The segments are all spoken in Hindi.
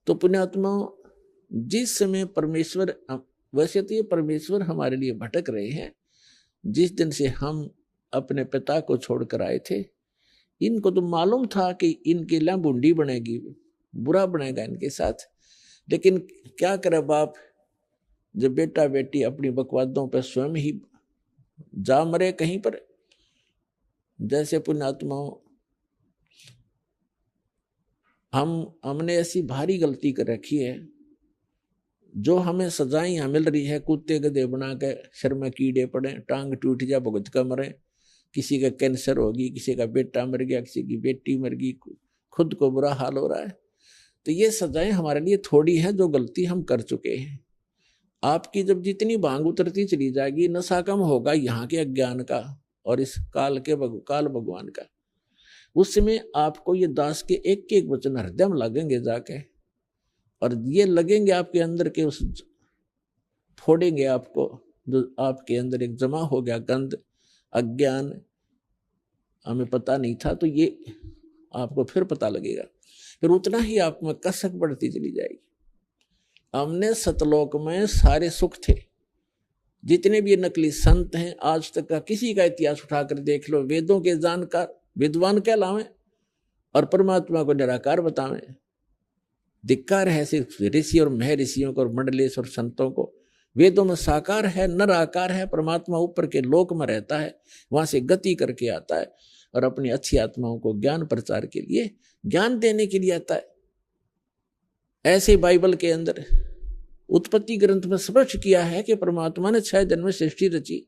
तो पुण्यात्मा, जिस समय परमेश्वर, वैसे तो ये परमेश्वर हमारे लिए भटक रहे हैं, जिस दिन से हम अपने पिता को छोड़कर आए थे, इनको तो मालूम था कि इनके लिए बूंदी बनेगी, बुरा बनेगा इनके साथ, लेकिन क्या करे बाप, जब बेटा बेटी अपनी बकवादों पर स्वयं ही जा मरे कहीं पर। जैसे पुण्यात्माओं, हमने ऐसी भारी गलती कर रखी है, जो हमें सजाएं यहाँ मिल रही है, कुत्ते गधे बना के सिर में कीड़े पड़े, टांग टूट जा, भुगत का मरे, किसी का कैंसर होगी, किसी का बेटा मर गया, किसी की बेटी मर गई, खुद को बुरा हाल हो रहा है। तो ये सजाएं हमारे लिए थोड़ी है, जो गलती हम कर चुके हैं। आपकी जब जितनी भांग उतरती चली जाएगी, नशा कम होगा यहाँ के अज्ञान का और इस काल भगवान का, उस समय आपको ये दास के एक एक वचन हृदय में लगेंगे जाके, और ये लगेंगे आपके अंदर के उस फोड़ेंगे आपको, जो आपके अंदर एक जमा हो गया गंध, अज्ञान, हमें पता नहीं था, तो ये आपको फिर पता लगेगा, फिर उतना ही आप में कसक बढ़ती चली जाएगी। हमने सतलोक में सारे सुख थे, जितने भी नकली संत हैं आज तक का, किसी का इतिहास उठाकर देख लो, वेदों के जानकार विद्वान कहलावें और परमात्मा को निराकार बतावें। धिक्कार है सिर्फ ऋषि और महर्षियों को और मंडलेश्वर संतों को। वेदों में साकार है, नर आकार है, परमात्मा ऊपर के लोक में रहता है, वहां से गति करके आता है और अपनी अच्छी आत्माओं को ज्ञान प्रचार के लिए, ज्ञान देने के लिए आता है। ऐसे बाइबल के अंदर उत्पत्ति ग्रंथ में स्पष्ट किया है कि परमात्मा ने 6 दिन में सृष्टि रची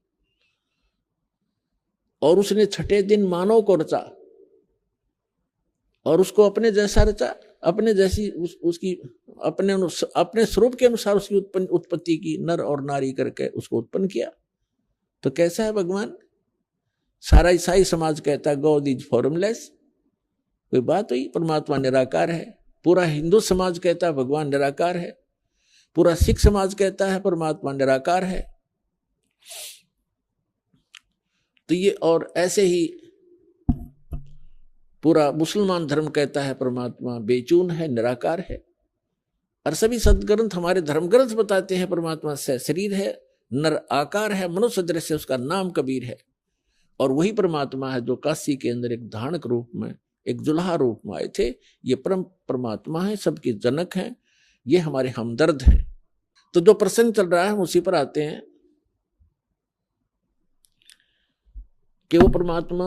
और उसने 6ठे दिन मानव को रचा और उसको अपने जैसा रचा, अपने जैसी उसकी अपने स्वरूप के अनुसार उसकी उत्पत्ति की, नर और नारी करके उसको उत्पन्न किया। तो कैसा है भगवान? सारा ईसाई समाज कहता है गॉड इज फॉर्मलेस, कोई बात हुई? परमात्मा निराकार है। पूरा हिंदू समाज कहता है भगवान निराकार है, पूरा सिख समाज कहता है परमात्मा निराकार है। तो ये, और ऐसे ही पूरा मुसलमान धर्म कहता है परमात्मा बेचून है, निराकार है। और सभी सदग्रंथ, हमारे धर्म ग्रंथ बताते हैं परमात्मा से शरीर है, नर आकार है, मनुष्य दृश्य, उसका नाम कबीर है। और वही परमात्मा है जो काशी के अंदर एक धानक रूप में, एक जुल्हा रूप में आए थे। ये परमात्मा है, सबके जनक हैं, ये हमारे हमदर्द हैं। तो जो प्रसंग चल रहा है हम उसी पर आते हैं कि वो परमात्मा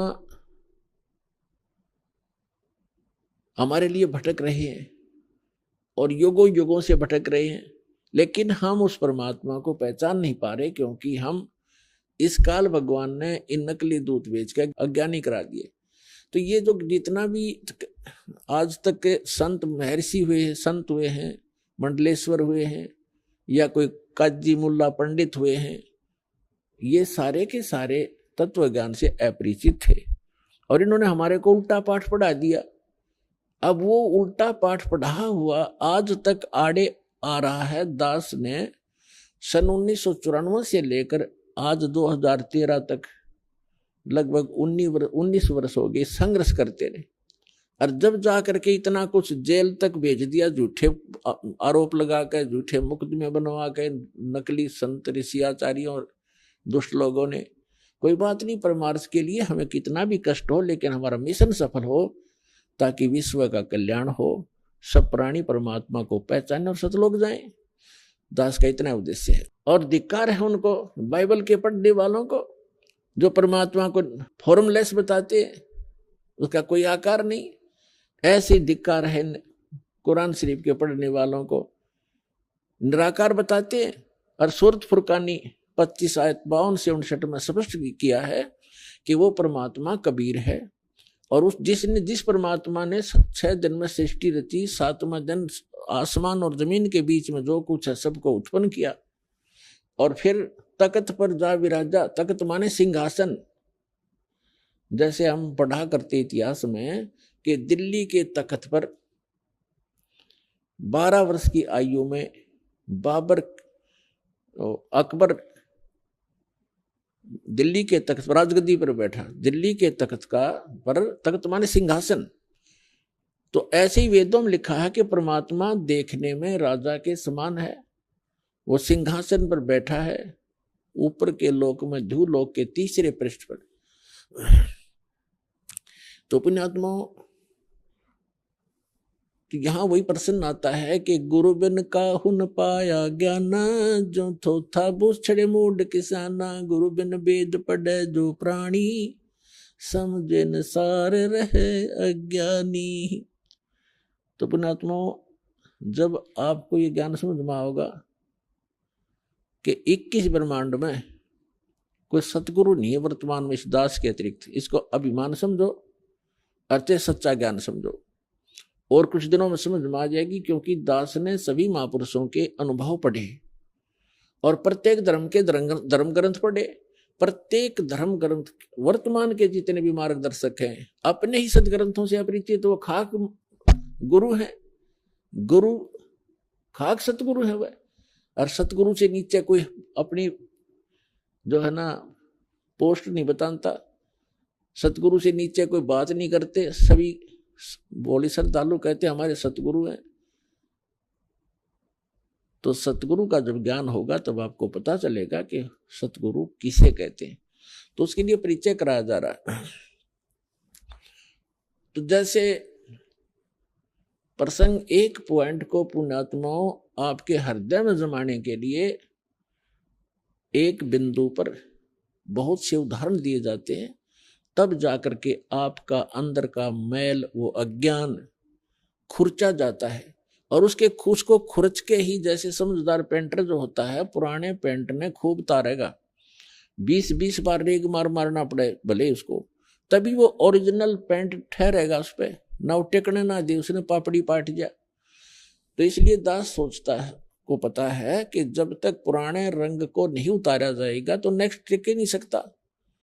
हमारे लिए भटक रहे हैं और युगों युगों से भटक रहे हैं, लेकिन हम उस परमात्मा को पहचान नहीं पा रहे, क्योंकि हम इस काल भगवान ने इन नकली दूत बेच के अज्ञानी करा दिए। तो ये जो जितना भी आज तक के संत महर्षि हुए हैं, संत हुए हैं, मंडलेश्वर हुए हैं, या कोई काजी मुल्ला पंडित हुए हैं, ये सारे के सारे तत्व ज्ञान से अपरिचित थे और इन्होंने हमारे को उल्टा पाठ पढ़ा दिया। अब वो उल्टा पाठ पढ़ा हुआ आज तक आड़े आ रहा है। दास ने सन 1994 से लेकर आज 2013 तक लगभग 19 वर्ष हो गए संघर्ष करते रहे, और जब जा करके इतना कुछ जेल तक भेज दिया, झूठे आरोप लगा के, झूठे मुकदमे बनवा के, नकली संत ऋषि आचार्यों और दुष्ट लोगों ने। कोई बात नहीं, परमार्थ के लिए हमें कितना भी कष्ट हो, लेकिन हमारा मिशन सफल हो, ताकि विश्व का कल्याण हो, सब प्राणी परमात्मा को पहचाने और सतलोक जाएं। दास का इतना उद्देश्य है। और धिक्कार है उनको, बाइबल के पढ़ने वालों को, जो परमात्मा को फॉर्मलेस बताते हैं, उसका कोई आकार नहीं। ऐसे धिक्कार है कुरान शरीफ के पढ़ने वालों को, निराकार बताते हैं। और सूरत फुरकानी 25 आयत 52 से 59 में स्पष्ट किया है कि वो परमात्मा कबीर है, और जिस परमात्मा ने 6 दिन में सृष्टि रची, 7वां दिन आसमान और जमीन के बीच में जो कुछ है सबको उत्पन्न किया, और फिर तख्त पर जा विराजा। तख्त माने सिंहासन। जैसे हम पढ़ा करते इतिहास में कि दिल्ली के तख्त पर 12 वर्ष की आयु में अकबर दिल्ली के तख्त पर राजगद्दी पर बैठा। दिल्ली के तख्त पर तख्त माने सिंहासन, तो ऐसे ही वेदों में लिखा है कि परमात्मा देखने में राजा के समान है, वो सिंहासन पर बैठा है ऊपर के लोक में धूलोक के तीसरे पृष्ठ पर। तो पुण्यात्मा, तो यहां वही प्रश्न आता है कि गुरु बिन काहुन पाया ज्ञान, जो थोथा बूछड़े मूड किसाना, गुरु बिन वेद पढ़े जो प्राणी, समझे न सार रहे अज्ञानी। तो पुण्यात्मा, जब आपको ये ज्ञान समझ में आओगा कि 21 ब्रह्मांड में कोई सतगुरु नहीं है वर्तमान में इस दास के अतिरिक्त, इसको अभिमान समझो, अर्थ सच्चा ज्ञान समझो। और कुछ दिनों में समझ में आ जाएगी, क्योंकि दास ने सभी महापुरुषों के अनुभव पढ़े और प्रत्येक धर्म के धर्म ग्रंथ पढ़े। प्रत्येक धर्म ग्रंथ वर्तमान के जितने भी मार्गदर्शक हैं अपने ही सदग्रंथों से अपरिचित, वो खाक गुरु है, गुरु खाक सतगुरु है वह। और सतगुरु से नीचे कोई अपनी जो है ना पोस्ट नहीं बताता, सतगुरु से नीचे कोई बात नहीं करते, सभी बोली श्रद्धालु कहते हमारे सतगुरु हैं। तो सतगुरु का जब ज्ञान होगा तब आपको पता चलेगा कि सतगुरु किसे कहते हैं। तो उसके लिए परिचय कराया जा रहा है। तो जैसे प्रसंग एक पॉइंट को पुण्यात्माओं आपके हृदय में जमाने के लिए एक बिंदु पर बहुत से उदाहरण दिए जाते हैं, तब जाकर के आपका अंदर का मैल, वो अज्ञान खुरचा जाता है। और उसके खुश को खुरच के ही, जैसे समझदार पेंटर जो होता है, पुराने पेंट ने खूब तारेगा, 20-20 बार रेग मारना पड़े भले उसको, तभी वो ओरिजिनल पेंट ठहरेगा उस पर, ना वो टेकने ना दे, उसने पापड़ी पाट जा। तो इसलिए दास सोचता है, को पता है कि जब तक पुराने रंग को नहीं उतारा जाएगा तो नेक्स्ट टिक ही नहीं सकता।